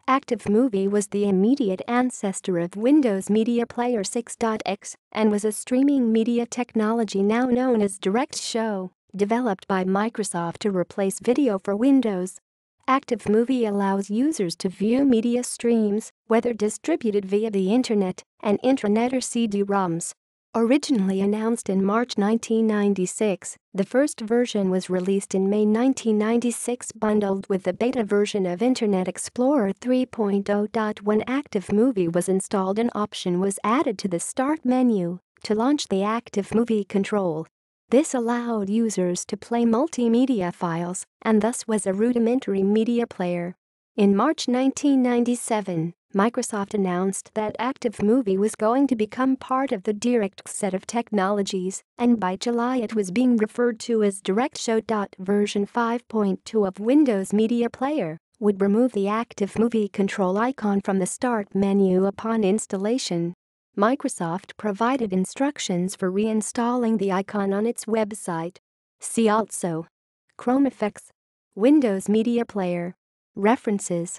ActiveMovie was the immediate ancestor of Windows Media Player 6.x and was a streaming media technology now known as DirectShow, developed by Microsoft to replace video for Windows. ActiveMovie allows users to view media streams, whether distributed via the internet, an intranet or CD-ROMs. Originally announced in March 1996, the first version was released in May 1996 bundled with the beta version of Internet Explorer 3.0. When ActiveMovie was installed, an option was added to the Start menu to launch the ActiveMovie Control. This allowed users to play multimedia files and thus was a rudimentary media player. In March 1997, Microsoft announced that ActiveMovie was going to become part of the Direct set of technologies, and by July it was being referred to as DirectShow. Version 5.2 of Windows Media Player would remove the ActiveMovie Control icon from the Start menu upon installation. Microsoft provided instructions for reinstalling the icon on its website. See also: Chrome effects, Windows Media Player. References